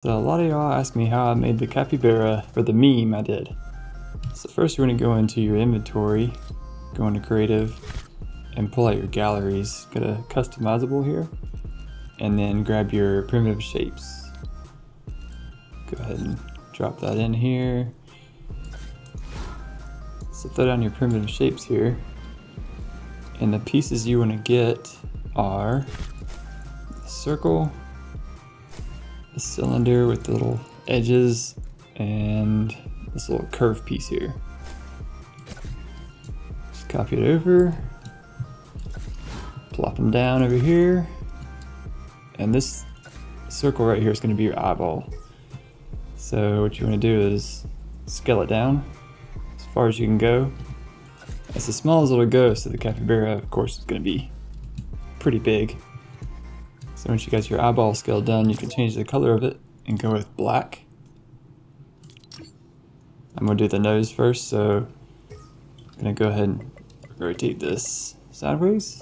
So a lot of y'all asked me how I made the capybara for the meme I did. So first we're going to go into your inventory, go into creative, and pull out your galleries. Got a customizable here, and then grab your primitive shapes. Go ahead and drop that in here. So throw down your primitive shapes here, and the pieces you want to get are the circle, the cylinder with the little edges, and this little curved piece here. Just copy it over, plop them down over here, and this circle right here is going to be your eyeball. So what you want to do is scale it down as far as you can go. It's as small as it'll go, so the capybara of course is going to be pretty big. So once you got your eyeball scaled down, you can change the color of it and go with black. I'm going to do the nose first, so I'm going to go ahead and rotate this sideways.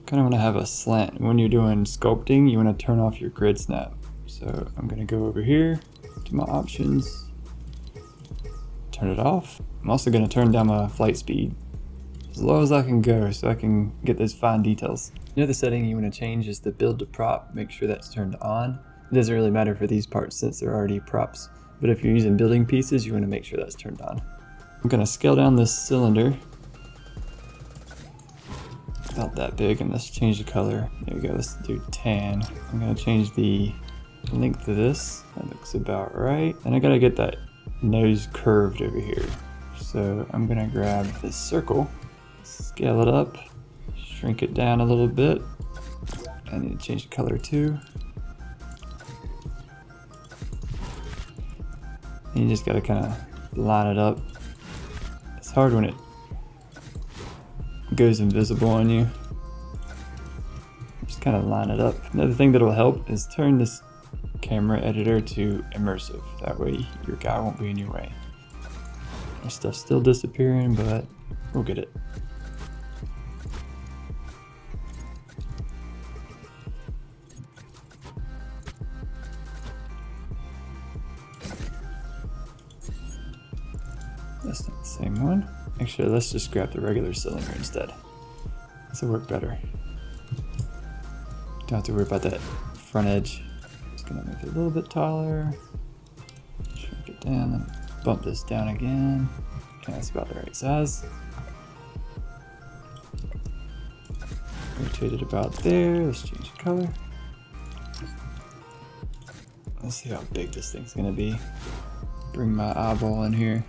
Kind of want to have a slant. When you're doing sculpting, you want to turn off your grid snap. So I'm going to go over here to my options, turn it off. I'm also going to turn down my flight speed as low as I can go so I can get those fine details. Another setting you want to change is the build to prop. Make sure that's turned on. It doesn't really matter for these parts since they're already props, but if you're using building pieces, you want to make sure that's turned on. I'm going to scale down this cylinder about that big, and let's change the color. There we go, let's do tan. I'm going to change the length of this. That looks about right. And I got to get that nose curved over here. So I'm going to grab this circle, scale it up, shrink it down a little bit. I need to change the color too. And you just gotta kind of line it up. It's hard when it goes invisible on you. Just kind of line it up. Another thing that'll help is turn this camera editor to immersive. That way your guy won't be in your way. Our stuff's still disappearing, but we'll get it. That's not the same one. Actually, let's just grab the regular cylinder instead. This will work better. Don't have to worry about that front edge. Just gonna make it a little bit taller. Shrink it down and bump this down again. Okay, that's about the right size. Rotate it about there. Let's change the color. Let's see how big this thing's gonna be. Bring my eyeball in here.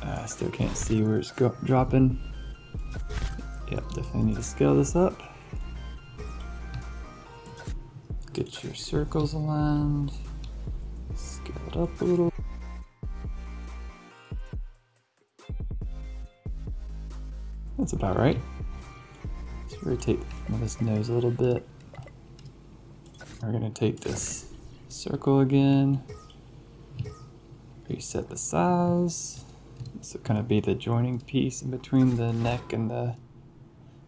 I still can't see where it's dropping. Yep, definitely need to scale this up. Get your circles aligned. Scale it up a little. That's about right. Let's rotate this nose a little bit. We're going to take this circle again. Reset the size. This will kind of be the joining piece in between the neck and the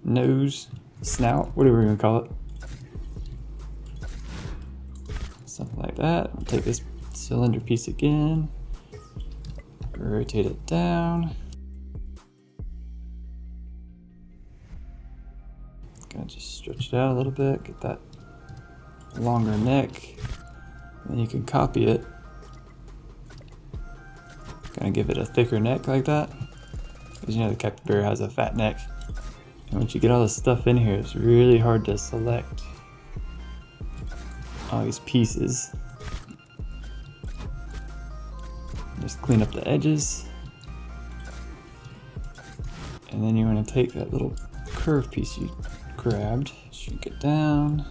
nose, snout, whatever we're going to call it. Something like that. I'll take this cylinder piece again, rotate it down. Gonna just stretch it out a little bit, get that longer neck. Then you can copy it. Gonna give it a thicker neck like that, because you know the capybara has a fat neck. And once you get all this stuff in here, it's really hard to select all these pieces. Just clean up the edges, and then you want to take that little curved piece you grabbed, shrink it down,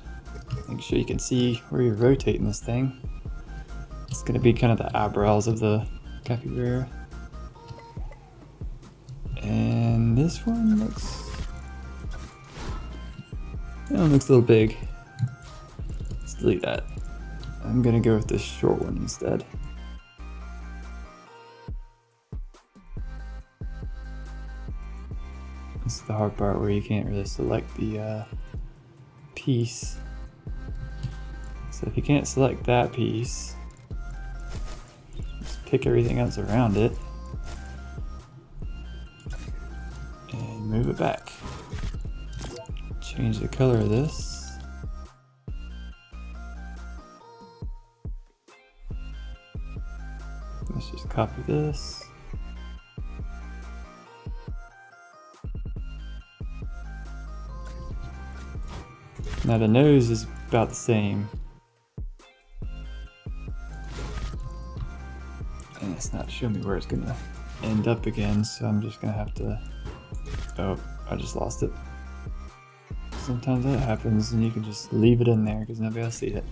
make sure you can see where you're rotating this thing. It's going to be kind of the eyebrows of the capybara. And this one looks, that one looks a little big. Let's delete that. I'm gonna go with this short one instead. This is the hard part where you can't really select the piece. So if you can't select that piece, just pick everything else around it and move it back. Change the color of this. Let's just copy this. Now the nose is about the same. And it's not showing me where it's gonna end up again, so I'm just gonna have to... Oh, I just lost it. Sometimes that happens and you can just leave it in there because nobody will see it.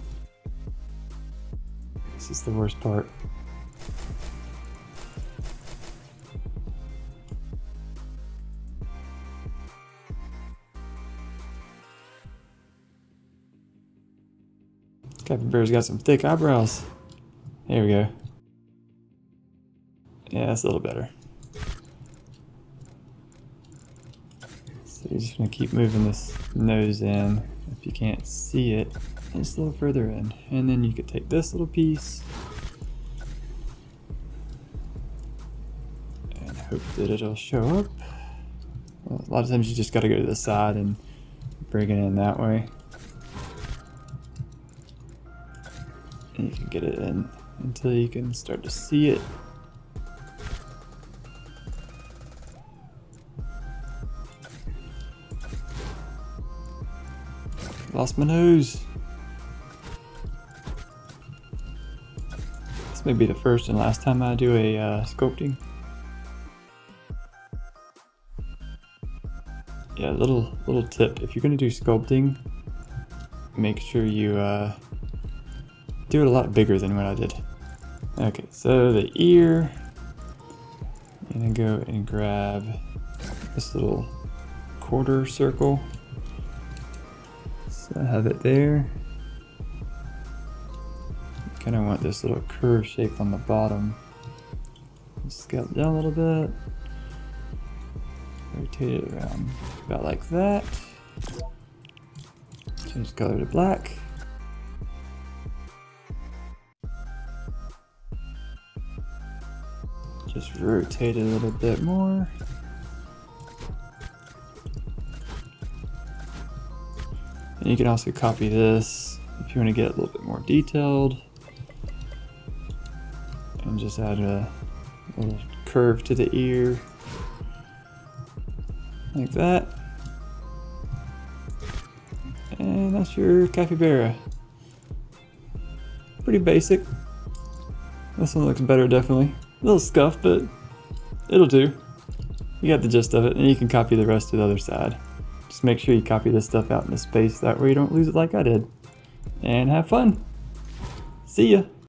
This is the worst part. Capybara's got some thick eyebrows. There we go. Yeah, that's a little better. So you're just gonna keep moving this nose in. If you can't see it, just a little further in. And then you could take this little piece and hope that it'll show up. Well, a lot of times you just gotta go to the side and bring it in that way. And you can get it in until you can start to see it. Lost my nose. This may be the first and last time I do a sculpting. Yeah, little tip. If you're gonna do sculpting, make sure you do it a lot bigger than what I did. Okay, so the ear. I'm gonna go and grab this little quarter circle. So I have it there. Kind of want this little curve shape on the bottom. Scale it down a little bit. Rotate it around about like that. Change the color to black. Just rotate it a little bit more. And you can also copy this if you want to get a little bit more detailed. And just add a little curve to the ear. Like that. And that's your capybara. Pretty basic. This one looks better, definitely. A little scuffed, but it'll do. You got the gist of it, and you can copy the rest to the other side. Just make sure you copy this stuff out into space, that way you don't lose it like I did. And have fun! See ya!